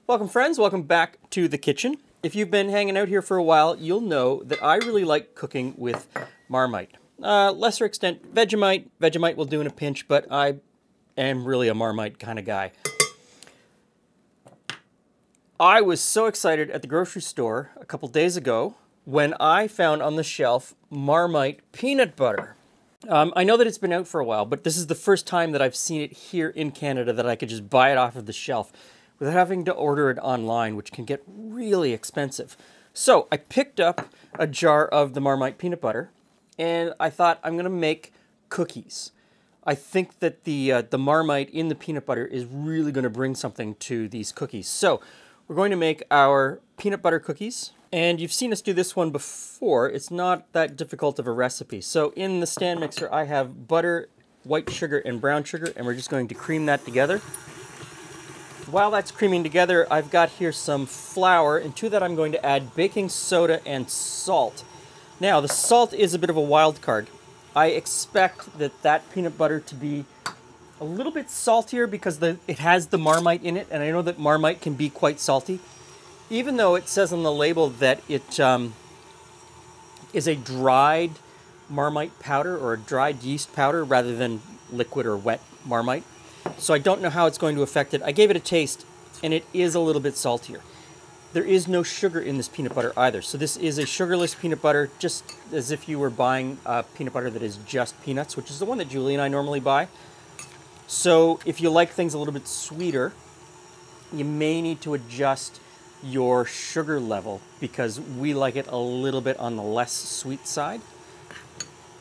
Welcome friends, welcome back to the kitchen. If you've been hanging out here for a while, you'll know that I really like cooking with Marmite. Lesser extent Vegemite. Vegemite will do in a pinch, but I am really a Marmite kind of guy. I was so excited at the grocery store a couple days ago when I found on the shelf Marmite peanut butter. I know that it's been out for a while, but this is the first time that I've seen it here in Canada that I could just buy it off of the shelf without having to order it online, which can get really expensive. So I picked up a jar of the Marmite peanut butter, and I thought I'm gonna make cookies. I think that the Marmite in the peanut butter is really gonna bring something to these cookies. So we're going to make our peanut butter cookies, and you've seen us do this one before. It's not that difficult of a recipe. So in the stand mixer, I have butter, white sugar, and brown sugar, and we're just going to cream that together. While that's creaming together, I've got here some flour, and to that I'm going to add baking soda and salt. Now, the salt is a bit of a wild card. I expect that peanut butter to be a little bit saltier because it has the Marmite in it, and I know that Marmite can be quite salty. Even though it says on the label that it is a dried Marmite powder or a dried yeast powder rather than liquid or wet Marmite. So I don't know how it's going to affect it. I gave it a taste, and it is a little bit saltier. There is no sugar in this peanut butter either. So this is a sugarless peanut butter, just as if you were buying peanut butter that is just peanuts, which is the one that Julie and I normally buy. So if you like things a little bit sweeter, you may need to adjust your sugar level because we like it a little bit on the less sweet side.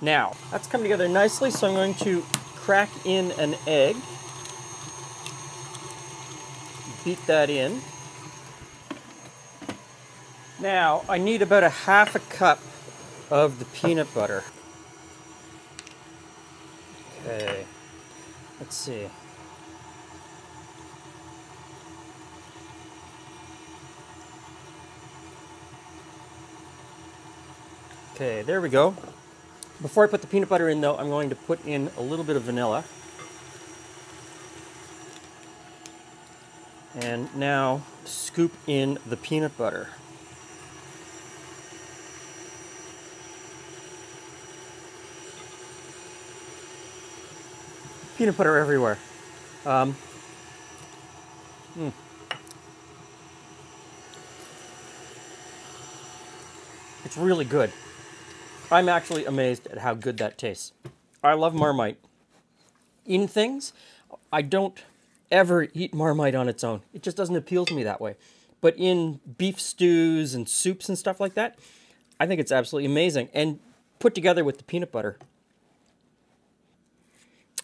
Now, that's come together nicely, so I'm going to crack in an egg. Beat that in. Now, I need about a half a cup of the peanut butter. Okay, let's see. Okay, there we go. Before I put the peanut butter in though, I'm going to put in a little bit of vanilla. And now scoop in the peanut butter. Peanut butter everywhere. It's really good. I'm actually amazed at how good that tastes. I love Marmite. In things, I don't ever eat Marmite on its own. It just doesn't appeal to me that way. But in beef stews and soups and stuff like that, I think it's absolutely amazing. And put together with the peanut butter.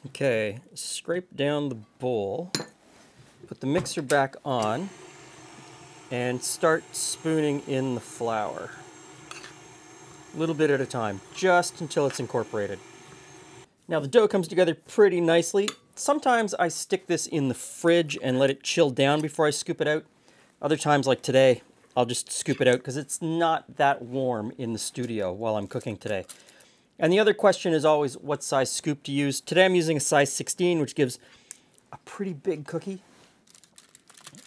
Okay, scrape down the bowl, put the mixer back on, and start spooning in the flour. A little bit at a time, just until it's incorporated. Now the dough comes together pretty nicely. Sometimes I stick this in the fridge and let it chill down before I scoop it out. Other times, like today, I'll just scoop it out because it's not that warm in the studio while I'm cooking today. And the other question is always what size scoop to use. Today I'm using a size 16, which gives a pretty big cookie.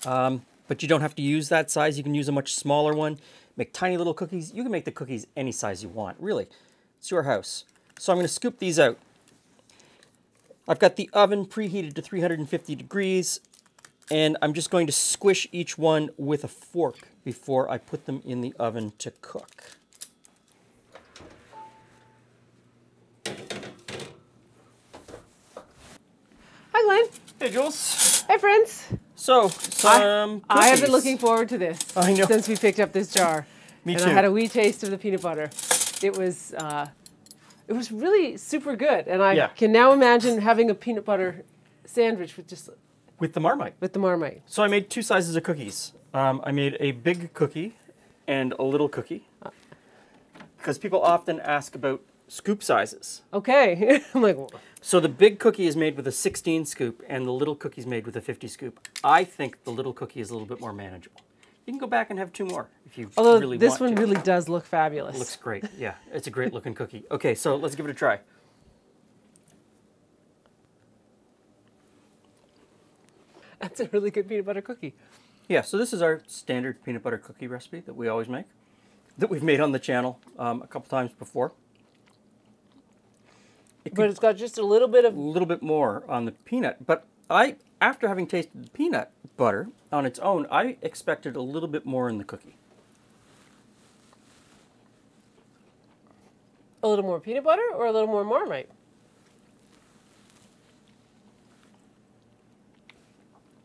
But you don't have to use that size. You can use a much smaller one. Make tiny little cookies. You can make the cookies any size you want, really. It's your house. So I'm going to scoop these out. I've got the oven preheated to 350 degrees, and I'm just going to squish each one with a fork before I put them in the oven to cook. Hi, Glenn. Hey, Jules. Hi, friends. So, some I have been cookies. looking forward to this I know. since we picked up this jar. Me and too. I had a wee taste of the peanut butter. It was really super good, and I can now imagine having a peanut butter sandwich With the Marmite. with the Marmite. So I made two sizes of cookies. I made a big cookie and a little cookie. Because people often ask about scoop sizes. Okay. I'm like, So the big cookie is made with a 16 scoop and the little cookie is made with a 50 scoop. I think the little cookie is a little bit more manageable. You can go back and have two more if you although really want this to. one really does look fabulous. It looks great. Yeah, it's a great looking cookie. Okay, so let's give it a try. That's a really good peanut butter cookie. Yeah, so this is our standard peanut butter cookie recipe that we always make, that we've made on the channel a couple times before. But it's got just a little bit of... A little bit more on the peanut. But after having tasted the peanut butter on its own, I expected a little bit more in the cookie. A little more peanut butter or a little more Marmite?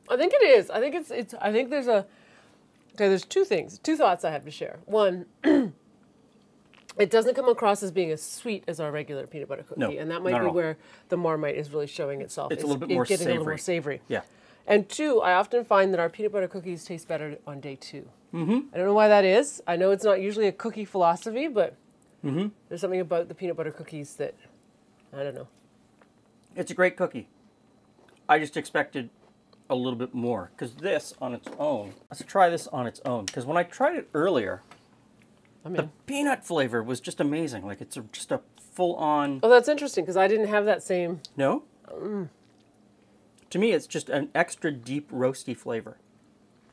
I think it is. I think it's. I think there's a. Okay, there's two thoughts I have to share. One, it doesn't come across as being as sweet as our regular peanut butter cookie, No, and that might be where the Marmite is really showing itself. It's a little bit more getting savory. a little more savory. Yeah. And two, I often find that our peanut butter cookies taste better on day 2. Mm-hmm. I don't know why that is. I know it's not usually a cookie philosophy, but there's something about the peanut butter cookies that I don't know. It's a great cookie. I just expected a little bit more, because this on its own, let's try this on its own, because when I tried it earlier, the peanut flavor was just amazing. Like it's just a full-on... Oh, that's interesting, because I didn't have that same... No? To me, it's just an extra deep roasty flavor.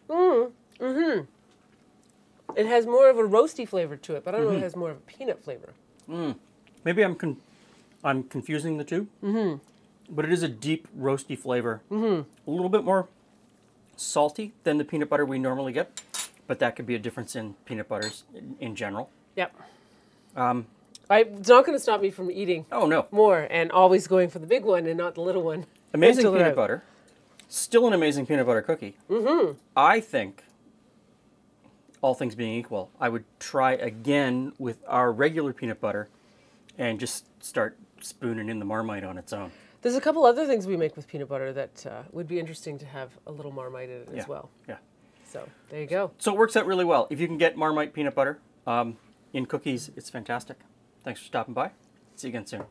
It has more of a roasty flavor to it, but I don't know if it has more of a peanut flavor. Maybe I'm confusing the two. But it is a deep roasty flavor. A little bit more salty than the peanut butter we normally get, but that could be a difference in peanut butters in general. Yep. It's not going to stop me from eating more and always going for the big one and not the little one. Amazing peanut butter. Still an amazing peanut butter cookie. I think, all things being equal, I would try again with our regular peanut butter and just start spooning in the Marmite on its own. There's a couple other things we make with peanut butter that would be interesting to have a little Marmite in it as well. Yeah. So there you go. So it works out really well. If you can get Marmite peanut butter in cookies, it's fantastic. Thanks for stopping by. See you again soon.